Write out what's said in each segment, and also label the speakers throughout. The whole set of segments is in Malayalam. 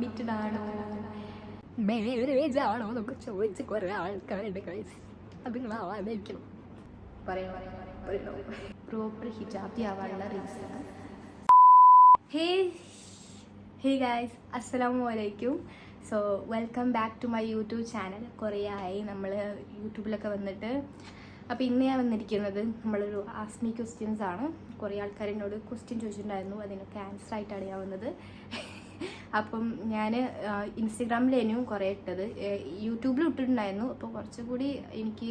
Speaker 1: കമ്മിറ്റഡ് ആണോ മാരേജ് ആണോ എന്നൊക്കെ ചോദിച്ച് കുറേ ആൾക്കാരുടെ കഴിച്ച് അത് നിങ്ങൾ ആവാതിരിക്കണം. പറയണോ പ്രോപ്പർ ഹിജാബി ആവാനുള്ള റീസൺ. ഹേ ഗായ്സ്, അസ്സലാമു അലൈക്കും. So welcome back to my YouTube channel. കുറേ ആയി നമ്മൾ യൂട്യൂബിലൊക്കെ വന്നിട്ട്. അപ്പോൾ ഇന്ന് ഞാൻ വന്നിരിക്കുന്നത് നമ്മളൊരു ആസ്മി ക്വസ്റ്റ്യൻസ് ആണ്. കുറേ ആൾക്കാർ എന്നോട് ക്വസ്റ്റ്യൻ ചോദിച്ചിട്ടുണ്ടായിരുന്നു, അതിനൊക്കെ ആൻസർ ആയിട്ടാണ് ഞാൻ വന്നത്. അപ്പം ഞാൻ ഇൻസ്റ്റഗ്രാമിലേനും കുറേ ഇട്ടത്, യൂട്യൂബിൽ ഇട്ടിട്ടുണ്ടായിരുന്നു. അപ്പോൾ കുറച്ചുകൂടി എനിക്ക്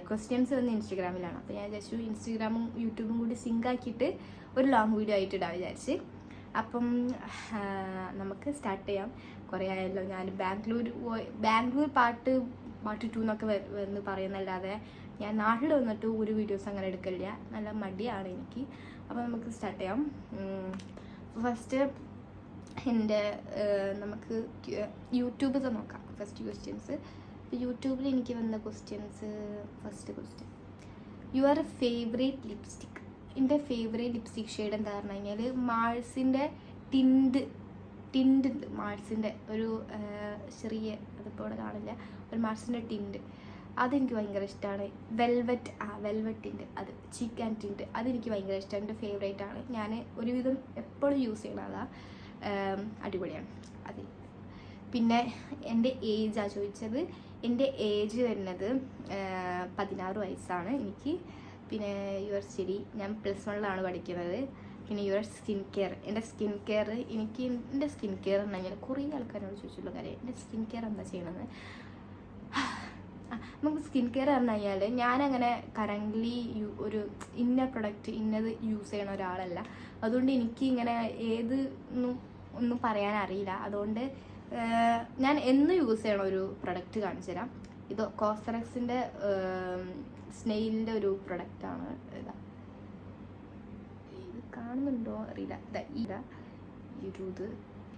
Speaker 1: ക്വസ്റ്റ്യൻസ് വന്ന് ഇൻസ്റ്റഗ്രാമിലാണ്. അപ്പോൾ ഞാൻ വിചാരിച്ചു ഇൻസ്റ്റഗ്രാമും യൂട്യൂബും കൂടി സിങ്ക് ആക്കിയിട്ട് ഒരു ലോങ് വീഡിയോ ആയിട്ട് ഇടാൻ വിചാരിച്ച്. അപ്പം നമുക്ക് സ്റ്റാർട്ട് ചെയ്യാം. കുറേ ആയല്ലോ ഞാൻ ബാംഗ്ലൂർ പാർട്ട് 2 എന്നൊക്കെ വന്ന് പറയുന്നല്ലാതെ ഞാൻ നാട്ടിൽ വന്നിട്ട് ഒരു വീഡിയോസ് അങ്ങനെ എടുക്കില്ല, നല്ല മടിയാണ് എനിക്ക്. അപ്പോൾ നമുക്ക് സ്റ്റാർട്ട് ചെയ്യാം. ഫസ്റ്റ് നമുക്ക് യൂട്യൂബിൽ നോക്കാം ഫസ്റ്റ് ക്വസ്റ്റ്യൻസ്. ഇപ്പോൾ യൂട്യൂബിൽ എനിക്ക് വന്ന questions, first question, your favourite lipstick. എൻ്റെ ഫേവറേറ്റ് ലിപ്സ്റ്റിക് ഷെയ്ഡ് എന്താ പറഞ്ഞു കഴിഞ്ഞാൽ മാൾസിൻ്റെ ടിൻഡ് ഉണ്ട്. മാൾസിൻ്റെ ഒരു ചെറിയ, അതിപ്പോൾ ഇവിടെ കാണില്ല, ഒരു മാൾസിൻ്റെ ടിൻഡ്, അതെനിക്ക് ഭയങ്കര ഇഷ്ടമാണ്. വെൽവെറ്റിൻ്റെ അത് ചീക്ക് ആൻഡ് ടിൻഡ്, അതെനിക്ക് ഭയങ്കര ഇഷ്ടമാണ്, എൻ്റെ ഫേവറേറ്റ് ആണ്. ഞാൻ ഒരുവിധം എപ്പോഴും യൂസ് ചെയ്യണം, അതാ അടിപൊളിയാണ് അത്. പിന്നെ എൻ്റെ ഏജാണ് ചോദിച്ചത്. എൻ്റെ ഏജ് വരുന്നത് 16 വയസ്സാണ് എനിക്ക്. പിന്നെ യുവർ സ്റ്റഡി, ഞാൻ +1 പഠിക്കുന്നത്. പിന്നെ യുവർ സ്കിൻ കെയർ, എൻ്റെ സ്കിൻ കെയർ, എൻ്റെ സ്കിൻ കെയർ എന്ന് പറഞ്ഞാൽ കുറേ ആൾക്കാരോട് ചോദിച്ചുള്ള കാര്യം, എൻ്റെ സ്കിൻ കെയർ എന്താ ചെയ്യണത്. നമുക്ക് സ്കിൻ കെയർ പറഞ്ഞു കഴിഞ്ഞാൽ ഞാനങ്ങനെ കറൻ്റ്ലി ഒരു ഇന്ന പ്രൊഡക്റ്റ് ഇന്നത് യൂസ് ചെയ്യണ ഒരാളല്ല. അതുകൊണ്ട് എനിക്ക് ഇങ്ങനെ ഒന്നും പറയാൻ അറിയില്ല. അതുകൊണ്ട് ഞാൻ എന്ന് യൂസ് ചെയ്യണ ഒരു പ്രൊഡക്റ്റ് കാണിച്ചു തരാം. ഇത് കോസ്റക്സിൻ്റെ സ്നെയിലിൻ്റെ ഒരു പ്രൊഡക്റ്റാണ്. ഇത് കാണുന്നുണ്ടോ അറിയില്ല.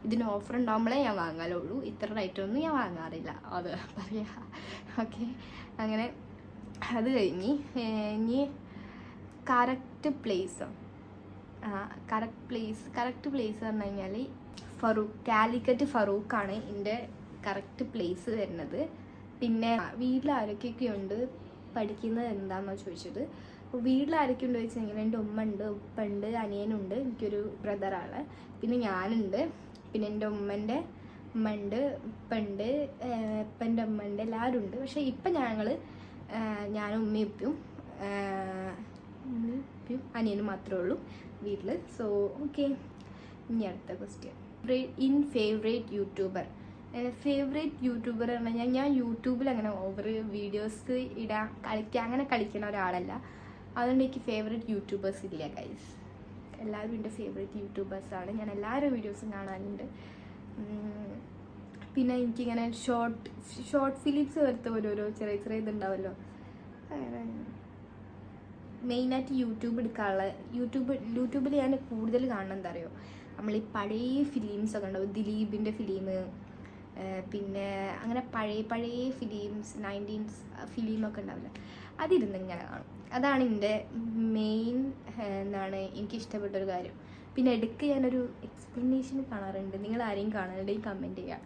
Speaker 1: ഇതിന് ഓഫർ ഉണ്ടാകുമ്പോഴേ ഞാൻ വാങ്ങാലുള്ളൂ, ഇത്ര റേറ്റൊന്നും ഞാൻ വാങ്ങാറില്ല, അത് പറയാ. ഓക്കെ, അങ്ങനെ അത് കഴിഞ്ഞ് ഇനി കറക്റ്റ് പ്ലേസ് പറഞ്ഞു കഴിഞ്ഞാൽ കാലിക്കറ്റ് ഫറൂഖാണ് എൻ്റെ കറക്റ്റ് പ്ലേസ് വരുന്നത്. പിന്നെ വീട്ടിൽ ആരൊക്കെയൊക്കെ ഉണ്ട്, പഠിക്കുന്നത് എന്താണെന്നാണ് ചോദിച്ചത്. അപ്പോൾ വീട്ടിൽ ആരൊക്കെ ഉണ്ട് ചോദിച്ചു കഴിഞ്ഞാൽ എൻ്റെ ഉമ്മ ഉണ്ട്, ഉപ്പ ഉണ്ട്, അനിയനുണ്ട്, എനിക്കൊരു ബ്രദറാണ്, പിന്നെ ഞാനുണ്ട്, പിന്നെ എൻ്റെ ഉമ്മൻ്റെ ഉമ്മ ഉണ്ട്, ഉപ്പുണ്ട്, ഉപ്പൻ്റെ ഉമ്മ ഉണ്ട്, എല്ലാവരും ഉണ്ട്. പക്ഷേ ഇപ്പം ഞാനും ഉമ്മയും ഉപ്പയും അനിയനും മാത്രമേ ഉള്ളൂ വീട്ടിൽ. സോ ഓക്കെ, ഇനി അടുത്ത question, favourite YouTuber. Favourite YouTuber എന്ന് പറഞ്ഞാൽ ഞാൻ യൂട്യൂബിൽ അങ്ങനെ ഓവർ വീഡിയോസ് അങ്ങനെ കളിക്കുന്ന ഒരാളല്ല. അതുകൊണ്ട് എനിക്ക് ഫേവറേറ്റ് യൂട്യൂബേഴ്സ് ഇല്ല ഗൈസ്. എല്ലാവരും എൻ്റെ ഫേവറേറ്റ് യൂട്യൂബേഴ്സാണ്, ഞാൻ എല്ലാവരും വീഡിയോസും കാണാനുണ്ട്. പിന്നെ എനിക്കിങ്ങനെ ഷോർട്ട് ഫിലിംസ് വരുത്ത ഓരോരോ ചെറിയ ഇതുണ്ടാവുമല്ലോ, മെയിനായിട്ട് യൂട്യൂബ് എടുക്കാനുള്ള യൂട്യൂബിൽ ഞാൻ കൂടുതൽ കാണുന്നത് എന്താ അറിയോ, നമ്മൾ ഈ പഴയ ഫിലിംസൊക്കെ ഉണ്ടാവും, ദിലീപിൻ്റെ ഫിലിം, പിന്നെ അങ്ങനെ പഴയ ഫിലിംസ് 90s ഫിലിമൊക്കെ ഉണ്ടാവില്ല, അതിരുന്ന് ഇങ്ങനെ കാണും. അതാണ് എൻ്റെ മെയിൻ എനിക്കിഷ്ടപ്പെട്ടൊരു കാര്യം. പിന്നെ ഇടയ്ക്ക് ഞാനൊരു എക്സ്പ്ലനേഷൻ കാണാറുണ്ട്, നിങ്ങൾ ആരെയും കാണാനുണ്ടെങ്കിൽ കമൻറ്റ് ചെയ്യുക.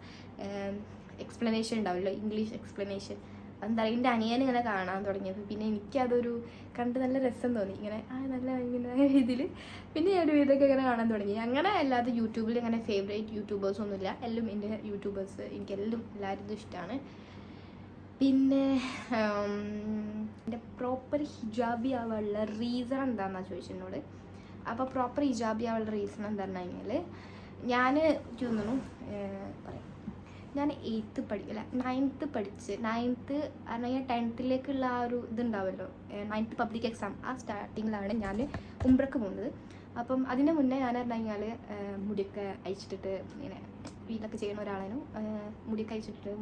Speaker 1: എക്സ്പ്ലനേഷൻ ഉണ്ടാവുമല്ലോ, ഇംഗ്ലീഷ് എക്സ്പ്ലനേഷൻ, അതെന്താ പറയുക, എൻ്റെ അനിയൻ ഇങ്ങനെ കാണാൻ തുടങ്ങിയത്. പിന്നെ എനിക്കതൊരു കണ്ട് നല്ല രസം തോന്നി, ഇങ്ങനെ ഇങ്ങനെ രീതിയിൽ. പിന്നെ ഞാനൊരു ഇതൊക്കെ ഇങ്ങനെ കാണാൻ തുടങ്ങി. അങ്ങനെ അല്ലാതെ യൂട്യൂബിൽ അങ്ങനെ ഫേവറേറ്റ് യൂട്യൂബേഴ്സൊന്നുമില്ല, എല്ലാം എൻ്റെ യൂട്യൂബേഴ്സ് എനിക്കെല്ലാം എല്ലാവരും ഇഷ്ടമാണ്. പിന്നെ എൻ്റെ പ്രോപ്പർ ഹിജാബി ആവാനുള്ള റീസൺ എന്താണെന്നാണ് ചോദിച്ചെന്നോട്. അപ്പോൾ പ്രോപ്പർ ഹിജാബി ആവാനുള്ള റീസൺ എന്താ പറഞ്ഞു കഴിഞ്ഞാൽ, ഞാൻ തോന്നുന്നു പറയാം, ഞാൻ 9th പഠിച്ച് 9th അല്ലെങ്കിൽ 10th ആ ഒരു ഇതുണ്ടാവുമല്ലോ, 9th പബ്ലിക് എക്സാം, ആ സ്റ്റാർട്ടിങ്ങിലാണ് ഞാൻ ഉംറക്ക് പോകുന്നത്. അപ്പം അതിന് മുന്നേ ഞാൻ പറഞ്ഞു കഴിഞ്ഞാൽ മുടിയൊക്കെ അയച്ചിട്ടിട്ട് ഇങ്ങനെ വീട്ടിലൊക്കെ ചെയ്യുന്ന ഒരാളായിരുന്നു, മുടിയൊക്കെ അയച്ചിട്ടിട്ട്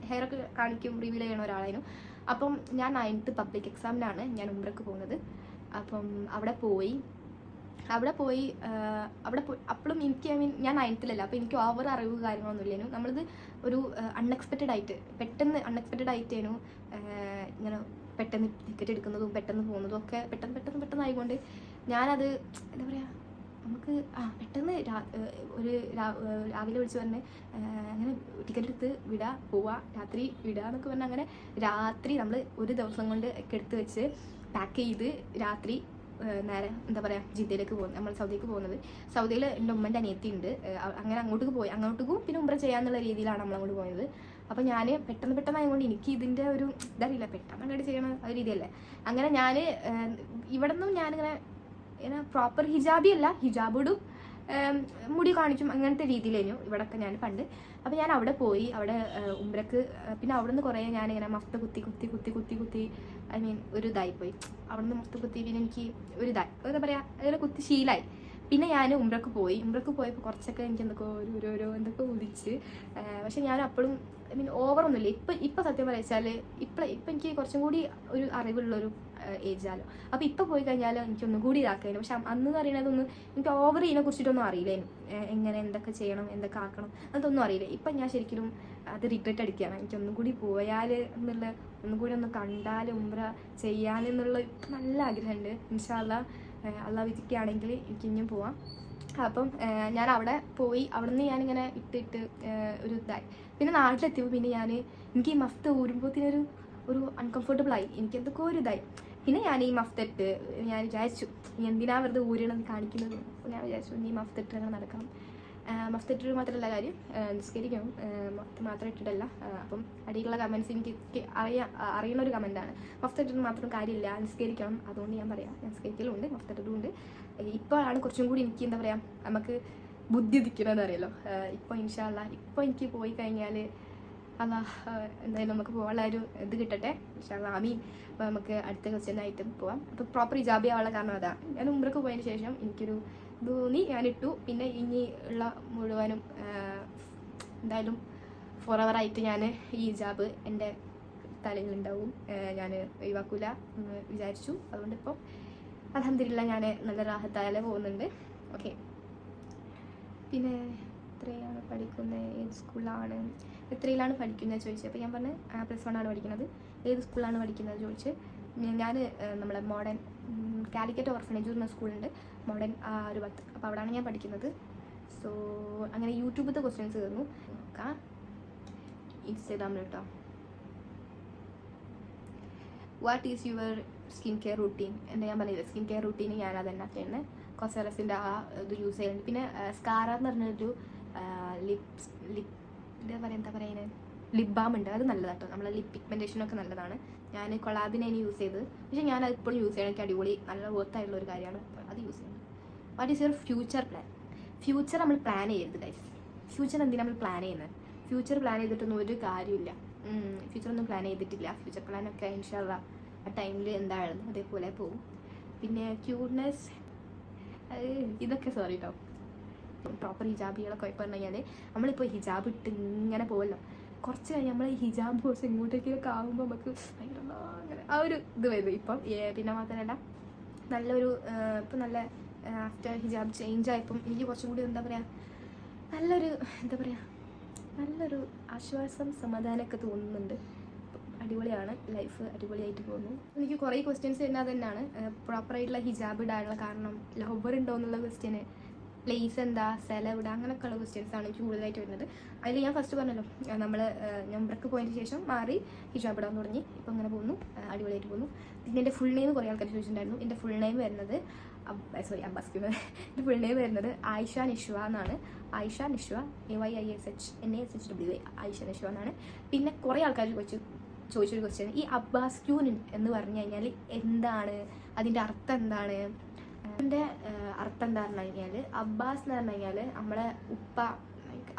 Speaker 1: ഹെയറൊക്കെ കാണിക്കും, റിവീൽ ചെയ്യുന്ന ഒരാളായിരുന്നു. അപ്പം ഞാൻ 9th പബ്ലിക് എക്സാമിനാണ് ഞാൻ ഉംറക്ക് പോകുന്നത്. അപ്പം അവിടെ പോയി അപ്പോഴും എനിക്ക് ഞാൻ 9th അപ്പോൾ എനിക്ക് ഓവർ അറിവ് കാര്യങ്ങളൊന്നും ഇല്ലേനു. നമ്മളിത് ഒരു അൺഎക്സ്പെക്റ്റഡ് ആയിട്ടേനു ഇങ്ങനെ പെട്ടെന്ന് ടിക്കറ്റ് എടുക്കുന്നതും പെട്ടെന്ന് പോകുന്നതും ഒക്കെ പെട്ടെന്ന് ആയിക്കൊണ്ട് ഞാനത് എന്താ പറയുക, നമുക്ക് പെട്ടെന്ന് രാവിലെ വിളിച്ച് പറഞ്ഞ് അങ്ങനെ ടിക്കറ്റ് എടുത്ത് വിടുക പോവുക, രാത്രി വിടുക എന്നൊക്കെ പറഞ്ഞാൽ അങ്ങനെ രാത്രി നമ്മൾ ഒരു ദിവസം കൊണ്ട് ഒക്കെ എടുത്ത് വെച്ച് പാക്ക് ചെയ്ത് രാത്രി നേരെ എന്താ പറയുക ജിദ്ദയിലേക്ക് പോകുന്നത്. നമ്മൾ സൗദിക്ക് പോകുന്നത്. സൗദിയിൽ എൻ്റെ ഉമ്മൻ്റെ അനിയത്തി ഉണ്ട്. അങ്ങനെ അങ്ങോട്ടേക്കും പിന്നെ ഉംറ ചെയ്യാന്നുള്ള രീതിയിലാണ് നമ്മളങ്ങോട്ട് പോയത്. അപ്പോൾ ഞാൻ പെട്ടെന്നായതുകൊണ്ട് എനിക്ക് ഇതിൻ്റെ ഒരു ഇതറിയില്ല, പെട്ടെന്ന് അങ്ങോട്ട് ചെയ്യണ ഒരു രീതിയല്ലേ. അങ്ങനെ ഞാൻ ഇവിടെ നിന്നും ഞാനിങ്ങനെ പ്രോപ്പർ ഹിജാബി അല്ല, ഹിജാബിടും മുടി കാണിക്കും അങ്ങനത്തെ രീതിയിലായിരുന്നു ഇവിടെയൊക്കെ ഞാൻ പണ്ട്. അപ്പോൾ ഞാൻ അവിടെ പോയി, അവിടെ ഉംറക്ക് പിന്നെ അവിടെ നിന്ന് കുറേ ഞാനിങ്ങനെ മഫ്ത കുത്തി ഐ മീൻ ഒരു ഇതായിപ്പോയി. അവിടെ നിന്ന് മഫ്ത കുത്തി പിന്നെ എനിക്ക് ഒരു ഇതായി എന്താ പറയുക അതിൽ കുത്തി ശീലമായി. പിന്നെ ഞാൻ ഉംറക്ക് പോയപ്പോൾ കുറച്ചൊക്കെ എനിക്ക് എന്തൊക്കെ ഉദിച്ച്. പക്ഷെ ഞാൻ അപ്പോഴും ഐ മീൻ ഓവറൊന്നുമില്ല. ഇപ്പം സത്യം പറയാച്ചാൽ ഇപ്പം എനിക്ക് കുറച്ചും കൂടി ഒരു അറിവുള്ളൊരു ഏജാലോ. അപ്പോൾ ഇപ്പോൾ പോയി കഴിഞ്ഞാൽ എനിക്കൊന്നും കൂടി ഇതാക്കായിരുന്നു. പക്ഷെ അന്ന് പറയുന്നതൊന്നും എനിക്ക് ഓവർ ഇതിനെ കുറിച്ചിട്ടൊന്നും അറിയില്ലായിരുന്നു. എങ്ങനെ എന്തൊക്കെ ചെയ്യണം എന്തൊക്കെ ആക്കണം അതൊന്നും അറിയില്ല. ഇപ്പം ഞാൻ ശരിക്കും അത് റിഗ്രറ്റ് അടിക്കുകയാണ്. എനിക്കൊന്നും കൂടി പോയാൽ എന്നുള്ള ഒന്നും കൂടി ഒന്ന് കണ്ടാൽ ഉംറ ചെയ്യാനെന്നുള്ള നല്ല ആഗ്രഹമുണ്ട്. ഇൻഷാ അള്ളാഹ് വിധിക്കുകയാണെങ്കിൽ എനിക്ക് ഇനിയും പോവാം. അപ്പം ഞാൻ അവിടെ പോയി. അവിടെ നിന്ന് ഞാനിങ്ങനെ ഇട്ടിട്ട് ഒരു ഇതായി. പിന്നെ നാട്ടിലെത്തിയപ്പോൾ പിന്നെ എനിക്ക് ഈ മഫ്ത ഊരുമ്പോഴത്തേനൊരു അൺകംഫർട്ടബിളായി. എനിക്ക് എന്തൊക്കെ ഒരു ഇതായി. പിന്നെ ഞാൻ ഈ മഫ്ത ഇട്ട് ഞാൻ വിചാരിച്ചു എന്തിനാ വെറുതെ ഊരണത് കാണിക്കുന്നത്. അപ്പോൾ ഞാൻ വിചാരിച്ചു ഈ മഫ്ത ഇട്ട് അങ്ങനെ നടക്കണം. മഫ്ത ഇട്ടിട്ട് മാത്രമല്ല കാര്യം നിസ്കരിക്കണം, മഫ്ത മാത്രം ഇട്ടിട്ടല്ല. അപ്പം അടിയിലുള്ള കമൻറ്റ്സ് എനിക്ക് അറിയുന്ന ഒരു കമൻറ്റാണ്, മഫ്ത ഇട്ടിട്ട് മാത്രം കാര്യമില്ല നിസ്കരിക്കണം. അതുകൊണ്ട് ഞാൻ പറയാം നിസ്കരിക്കലുണ്ട്, മഫ്ത ഇട്ടിട്ടുമുണ്ട്. ഇപ്പോഴാണ് കുറച്ചും കൂടി എനിക്ക് എന്താ പറയുക നമുക്ക് ബുദ്ധി ഉദിക്കണമെന്ന് അറിയാലോ. ഇപ്പോൾ ഇൻഷാ അല്ലാഹ് ഇപ്പോൾ എനിക്ക് പോയി കഴിഞ്ഞാൽ എന്തായാലും നമുക്ക് പോകാനുള്ള ഒരു ഇത് കിട്ടട്ടെ ഇൻഷാ അല്ലാഹ്. ആമീൻ. അപ്പോൾ നമുക്ക് അടുത്ത ക്വസ്റ്റ്യനായിട്ട് പോവാം. അപ്പോൾ പ്രോപ്പർ ഹിജാബി ആവാനുള്ള കാരണം അതാണ്. ഞാൻ ഉംറക്ക് പോയതിന് ശേഷം എനിക്കൊരു തോന്നി, ഞാനിട്ടു. പിന്നെ ഇനി ഉള്ള മുഴുവനും എന്തായാലും ഫോറവറായിട്ട് ഞാൻ ഈ ഹിജാബ് എൻ്റെ തലയിലുണ്ടാവും, ഞാൻ ഒഴിവാക്കൂല എന്ന് വിചാരിച്ചു. അതുകൊണ്ട് ഇപ്പോൾ അൽഹംദുലില്ലാഹ് ഞാൻ നല്ല റാഹത്തായാലേ പോകുന്നുണ്ട്. ഓക്കെ. പിന്നെ എത്രയാണ് പഠിക്കുന്നത്, ഏത് സ്കൂളിലാണ്, എത്രയിലാണ് പഠിക്കുന്നത് ചോദിച്ചത്. അപ്പോൾ ഞാൻ പറഞ്ഞു +1 ആണ് പഠിക്കുന്നത്. ഏത് സ്കൂളിലാണ് പഠിക്കുന്നത് ചോദിച്ച് ഞാൻ നമ്മളെ മോഡേൺ കാലിക്കറ്റ് ഓർഫനേജ് എന്ന സ്കൂളുണ്ട്, മോഡേൺ ഒരു 10. അപ്പോൾ അവിടെയാണ് ഞാൻ പഠിക്കുന്നത്. സോ അങ്ങനെ യൂട്യൂബിലത്തെ ക്വസ്റ്റ്യൻസ് തീർന്നു. നോക്കാം ഇൻസ്റ്റാഗ്രാമിൽ കേട്ടോ. What is your skin care routine? എൻ്റെ ഞാൻ പറഞ്ഞില്ല സ്കിൻ കെയർ റൂട്ടീൻ ഞാൻ അതന്നെ ചെയ്യുന്നത്. കോസറസിൻ്റെ ഇത് യൂസ് ചെയ്യുന്നുണ്ട്. പിന്നെ സ്കാര എന്ന് പറഞ്ഞൊരു എന്താ പറയുന്നത് ലിപ് ബാം ഉണ്ട്. അത് നല്ലതാണ് കേട്ടോ, നമ്മളെ ലിപ് പിഗ്മെൻറ്റേഷനൊക്കെ നല്ലതാണ്. ഞാൻ കൊളാബിനാണ് യൂസ് ചെയ്തത്. പക്ഷേ ഞാൻ അത് ഇപ്പോഴും യൂസ് ചെയ്യണം. എനിക്ക് അടിപൊളി നല്ല വർത്തായിട്ടുള്ള ഒരു കാര്യമാണ്. അത് യൂസ് ചെയ്യുന്നത്. What is your future plan? Future നമ്മൾ പ്ലാൻ ചെയ്യരുത് ഗൈസ്. ഫ്യൂച്ചർ എന്തിനാണ് നമ്മൾ പ്ലാൻ ചെയ്യുന്നത്? ഫ്യൂച്ചർ പ്ലാൻ ചെയ്തിട്ടൊന്നും ഒരു കാര്യമില്ല. ഫ്യൂച്ചറൊന്നും പ്ലാൻ ചെയ്തിട്ടില്ല. ഫ്യൂച്ചർ പ്ലാനൊക്കെ ഇൻഷാ അല്ലാഹ് ആ ടൈമിൽ എന്തായിരുന്നു അതേപോലെ പോകും. പിന്നെ ക്യൂട്ട്നെസ് ഇതൊക്കെ സോറി കേട്ടോ. പ്രോപ്പർ ഹിജാബികളൊക്കെ ഇപ്പോൾ പറഞ്ഞു കഴിഞ്ഞാൽ നമ്മളിപ്പോൾ ഹിജാബ് ഇട്ട് ഇങ്ങനെ പോകുമല്ലോ, കുറച്ച് കഴിഞ്ഞ് നമ്മൾ ഈ ഹിജാബ് കുറച്ച് ഇങ്ങോട്ടേക്കൊക്കെ ആകുമ്പോൾ നമുക്ക് ഭയങ്കര അങ്ങനെ ആ ഒരു ഇത് വരും. ഇപ്പം പിന്നെ മാത്രമല്ല നല്ലൊരു ഇപ്പം നല്ല ആഫ്റ്റർ ഹിജാബ് ചേഞ്ച് ആയപ്പം എനിക്ക് കുറച്ചും കൂടി എന്താ പറയുക നല്ലൊരു ആശ്വാസം സമാധാനമൊക്കെ തോന്നുന്നുണ്ട്. അടിപൊളിയാണ്, ലൈഫ് അടിപൊളിയായിട്ട് പോകുന്നു. എനിക്ക് കുറേ ക്വസ്റ്റ്യൻസ് വരുന്നത് തന്നെയാണ് പ്രോപ്പറായിട്ടുള്ള ഹിജാബ് ഇടാനുള്ള കാരണം, ലവർ ഉണ്ടോ എന്നുള്ള ക്വസ്റ്റ്യന്, പ്ലേസ് എന്താ, സ്ഥലം എവിടെ, അങ്ങനെയൊക്കെയുള്ള ക്വസ്റ്റ്യൻസാണ് എനിക്ക് കൂടുതലായിട്ട് വരുന്നത്. അതിൽ ഞാൻ ഫസ്റ്റ് പറഞ്ഞല്ലോ നമ്മൾ ഉംറക്ക് പോയതിന് ശേഷം മാറി ഹിജാബ് ഇടാൻ തുടങ്ങി. ഇപ്പോൾ അങ്ങനെ പോകുന്നു, അടിപൊളിയായിട്ട് പോകുന്നു. പിന്നെ എൻ്റെ ഫുൾ നെയിം കുറേ ആൾക്കാർ ചോദിച്ചിട്ടുണ്ടായിരുന്നു. എൻ്റെ ഫുൾ നെയിം വരുന്നത് എൻ്റെ ഫുൾ നെയിം വരുന്നത് ആയിഷ നിഷ്വ എന്നാണ്. ആയിഷ നിഷ്വ AYISHNASHWA ആയിഷ നിഷ്വ എന്നാണ്. പിന്നെ കുറേ ആൾക്കാർ ചോദിച്ചൊരു ക്വസ്റ്റ്യൻ, ഈ അബ്ബാസ് ക്യൂൻ എന്ന് പറഞ്ഞു കഴിഞ്ഞാൽ എന്താണ്, അതിൻ്റെ അർത്ഥം എന്താണ്? അതിൻ്റെ അർത്ഥം എന്താ പറഞ്ഞു കഴിഞ്ഞാൽ അബ്ബാസ് എന്ന് പറഞ്ഞു കഴിഞ്ഞാൽ നമ്മളെ ഉപ്പ,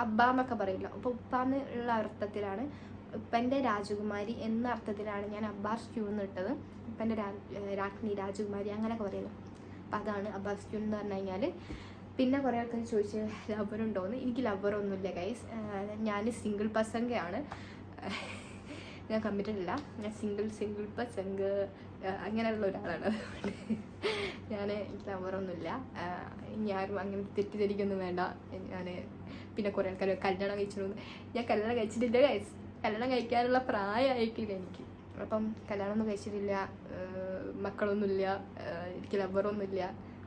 Speaker 1: അബ്ബ എന്നൊക്കെ പറയില്ല, അപ്പോൾ ഉപ്പ എന്നുള്ള അർത്ഥത്തിലാണ്, ഉപ്പൻ്റെ രാജകുമാരി എന്ന അർത്ഥത്തിലാണ് ഞാൻ അബ്ബാസ് ക്യൂ എന്ന് ഇട്ടത്. ഉപ്പൻ്റെ രാജ്ഞി, രാജകുമാരി അങ്ങനെയൊക്കെ പറയുമല്ലോ, അപ്പോൾ അതാണ് അബ്ബാസ് ക്യൂ എന്ന് പറഞ്ഞു കഴിഞ്ഞാൽ. പിന്നെ കുറേ ആൾക്കാർ ചോദിച്ച് ലവറുണ്ടോയെന്ന്. എനിക്ക് ലവറൊന്നുമില്ല ഗൈസ്. ഞാൻ സിംഗിൾ പേഴ്സൺകയാണ്, ഞാൻ കമ്മിറ്റഡ് അല്ല. ഞാൻ സിംഗിൾ പേഴ്സൺഗ് അങ്ങനെയുള്ള ഒരാളാണ്. അതുകൊണ്ട് എനിക്ക് ലവറൊന്നുമില്ല. ഞാനും അങ്ങനെ തെറ്റിദ്ധരിക്കൊന്നും വേണ്ട. പിന്നെ കുറേ ആൾക്കാർ കല്യാണം കഴിച്ചിരുന്നു. ഞാൻ കല്യാണം കഴിച്ചിട്ടില്ല ഗൈസ്. കല്യാണം കഴിക്കാനുള്ള പ്രായമായിട്ടില്ല എനിക്ക്. അപ്പം കല്യാണമൊന്നും കഴിച്ചിട്ടില്ല, മക്കളൊന്നുമില്ല, എനിക്ക് ലവറൊന്നുമില്ല.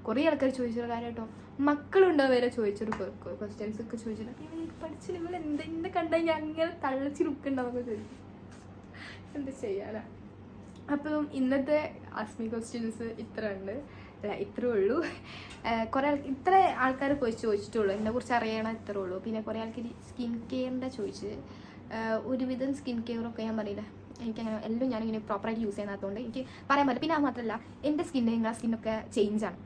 Speaker 1: കുറേ ആൾക്കാർ ചോദിച്ചൊരു കാര്യം കേട്ടോ, മക്കളുണ്ടോ വരെ ചോദിച്ചൊരു ക്വസ്റ്റ്യൻസ് ഒക്കെ ചോദിച്ചിട്ട് പഠിച്ചില്ല ഇവൾ എന്തെങ്കിലും കണ്ടുകഴിഞ്ഞാൽ അങ്ങനെ തള്ളച്ചി ലുക്കുണ്ടാവുക ചോദിച്ചു. എന്ത് ചെയ്യാനാ. അപ്പം ഇന്നത്തെ ആസ്മി ക്വസ്റ്റ്യൻസ് ഇത്ര ഉണ്ട്, ഇത്രേ ഉള്ളൂ. ഇത്ര ആൾക്കാർ പോയി ചോദിച്ചിട്ടുള്ളൂ, എന്നെ കുറിച്ച് അറിയണം ഇത്രേ ഉള്ളൂ. പിന്നെ കുറേ ആൾക്കാർ സ്കിൻ കെയറിൻ്റെ ചോദിച്ച്, ഒരുവിധം സ്കിൻ കെയറൊക്കെ ഞാൻ പറയില്ല, എനിക്കങ്ങനെ എല്ലാം ഞാനിങ്ങനെ പ്രോപ്പറായിട്ട് യൂസ് ചെയ്യുന്നതുകൊണ്ട് എനിക്ക് പറയാൻ പറ്റില്ല. പിന്നെ അത് മാത്രമല്ല, എൻ്റെ നിങ്ങളുടെ സ്കിന്നൊക്കെ ചേഞ്ചാണ്.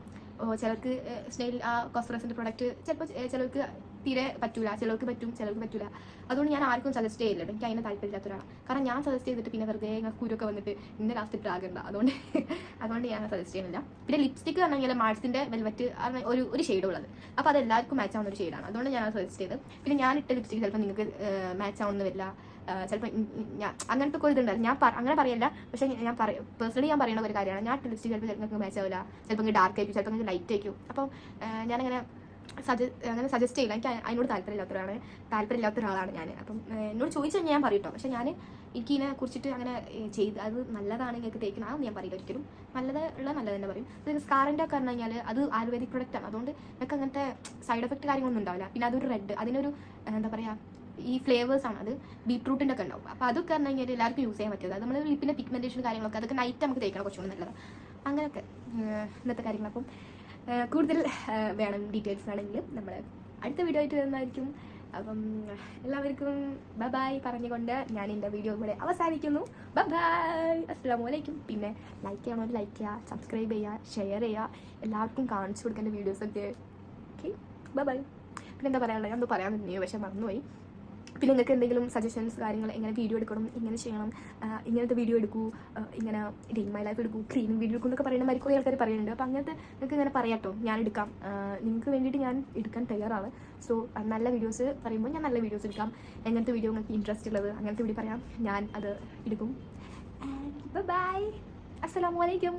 Speaker 1: ചിലർക്ക് സ്നെയിൽ ആ കോസ്മോസിൻ്റെ പ്രൊഡക്റ്റ് ചിലപ്പോൾ ചിലർക്ക് തീരെ പറ്റൂല, ചിലർക്ക് പറ്റും, ചിലർക്ക് പറ്റൂല. അതുകൊണ്ട് ഞാൻ ആർക്കും സജസ്റ്റ് ചെയ്യില്ല, എനിക്ക് അതിനെ താല്പര്യമില്ലാത്ത ഒരാളാണ്. കാരണം ഞാൻ സജസ്റ്റ് ചെയ്തിട്ട് പിന്നെ വെറുതെ കുരുക്കെ വന്നിട്ട് ഇന്ന ലാസ്റ്റ് ഇട്ടാകണ്ട, അതുകൊണ്ട് ഞാൻ സജസ്റ്റ് ചെയ്യുന്നില്ല. പിന്നെ ലിപ്സ്റ്റിക്ക് പറഞ്ഞാൽ മാർസിൻ്റെ വെൽവെറ്റ് ഒരു ഷെയ്ഡ് ഉള്ളത്, അപ്പോൾ അത് എല്ലാവർക്കും മാച്ച് ആവുന്ന ഒരു ഷെയ്ഡാണ്, അതുകൊണ്ട് ഞാൻ സജസ്റ്റ് ചെയ്ത്. പിന്നെ ഞാൻ ഇട്ട ലിപ്സ്റ്റിക്ക് ചിലപ്പോൾ നിങ്ങൾക്ക് മാച്ച് ആവുന്ന വരില്ല, ചിലപ്പോൾ ഞാൻ അങ്ങനത്തെ ഒക്കെ ഇതുണ്ടായിരുന്നു. ഞാൻ അങ്ങനെ പറയില്ല, പക്ഷേ ഞാൻ പേഴ്സണലി ഞാൻ പറയുന്ന ഒരു കാര്യമാണ്, ഞാൻ ലിപ്സ്റ്റിക് ചിലപ്പോൾ നിങ്ങൾക്ക് മാച്ച് ആവില്ല, ചിലപ്പോൾ ഡാർക്ക് ആയിരിക്കും, ചിലപ്പോൾ നിങ്ങൾക്ക് ലൈറ്റ് ആയിരിക്കും. അപ്പം ഞാനങ്ങനെ സജസ്റ്റ് ചെയ്യില്ല, എനിക്ക് അതിനോട് താല്പര്യമില്ലാത്ത ഒരാളാണ് ഞാൻ. അപ്പം എന്നോട് ചോദിച്ചാൽ ഞാൻ പറയട്ടോ, പക്ഷെ ഞാൻ എനിക്കിതിനെ കുറിച്ചിട്ട് അങ്ങനെ അത് നല്ലതാണ് നിങ്ങൾക്ക് തേക്കുന്നത് അതൊന്നും ഞാൻ പറയില്ല ഒരിക്കലും. നല്ലത് തന്നെ പറയും. സ്കാറിൻ്റെ ഒക്കെ പറഞ്ഞു കഴിഞ്ഞാൽ അത് ആയുർവേദിക് പ്രൊഡക്റ്റാണ്, അതുകൊണ്ട് നിങ്ങൾക്ക് അങ്ങനത്തെ സൈഡ് എഫക്റ്റ് കാര്യങ്ങളൊന്നും ഉണ്ടാവില്ല. പിന്നെ അതൊരു റെഡ്, അതിനൊരു എന്താ പറയുക, ഈ ഫ്ലേവേഴ്സാണ്, അത് ബീട്രൂട്ടിൻ്റെ ഒക്കെ ഉണ്ടാവും. അപ്പോൾ അതൊക്കെ പറഞ്ഞു കഴിഞ്ഞാൽ എല്ലാവർക്കും യൂസ് ചെയ്യാൻ പറ്റിയത്. അത് നമ്മൾ ലിപ്പിൻ്റെ പിഗ്മെൻറ്റേഷൻ കാര്യങ്ങളൊക്കെ അതൊക്കെ നൈറ്റ് നമുക്ക് തേക്കണം, കുറച്ചുകൂടി നല്ലതാണ്. അങ്ങനെയൊക്കെ ഇന്നത്തെ കാര്യങ്ങൾ. അപ്പം കൂടുതൽ വേണം ഡീറ്റെയിൽസ് ആണെങ്കിൽ നമ്മൾ അടുത്ത വീഡിയോ ആയിട്ട് വരുന്നതായിരിക്കും. അപ്പം എല്ലാവർക്കും ബൈ പറഞ്ഞുകൊണ്ട് ഞാൻ എൻ്റെ വീഡിയോ ഇവിടെ അവസാനിക്കുന്നു. ബൈ, അസ്സലാമു അലൈക്കും. പിന്നെ ലൈക്ക് ചെയ്യണമെങ്കിൽ ലൈക്ക് ചെയ്യുക, സബ്സ്ക്രൈബ് ചെയ്യുക, ഷെയർ ചെയ്യുക, എല്ലാവർക്കും കാണിച്ചു കൊടുക്കേണ്ട വീഡിയോസൊക്കെ. Okay, bye. പിന്നെ എന്താ പറയാനുള്ളത്, ഞാൻ പറയാൻ തന്നെയോ പക്ഷേ മറന്നുപോയി. പിന്നെ നിങ്ങൾക്ക് എന്തെങ്കിലും സജഷൻസ് കാര്യങ്ങൾ, എങ്ങനെ വീഡിയോ എടുക്കണം, ഇങ്ങനെ ചെയ്യണം, ഇങ്ങനത്തെ വീഡിയോ എടുക്കൂ, ഇങ്ങനെ ഡേ മൈ ലൈഫ് എടുക്കൂ, ക്ലീനിങ് വീഡിയോ എടുക്കും എന്നൊക്കെ പറയുന്ന മാതിരി കുറേ ആൾക്കാർ പറയുന്നുണ്ട്. അപ്പോൾ അങ്ങനത്തെ നിങ്ങൾക്ക് ഇങ്ങനെ പറയാട്ടോ, ഞാൻ എടുക്കാം, നിങ്ങൾക്ക് വേണ്ടിയിട്ട് ഞാൻ എടുക്കാൻ തയ്യാറാണ്. സോ നല്ല വീഡിയോസ് പറയുമ്പോൾ ഞാൻ നല്ല വീഡിയോസ് എടുക്കാം. എങ്ങനത്തെ വീഡിയോ നിങ്ങൾക്ക് ഇൻട്രസ്റ്റ് ഉള്ളത് അങ്ങനത്തെ വീഡിയോ പറയാം, ഞാൻ അത് എടുക്കും. ബൈ, അസ്സലാമു അലൈക്കും.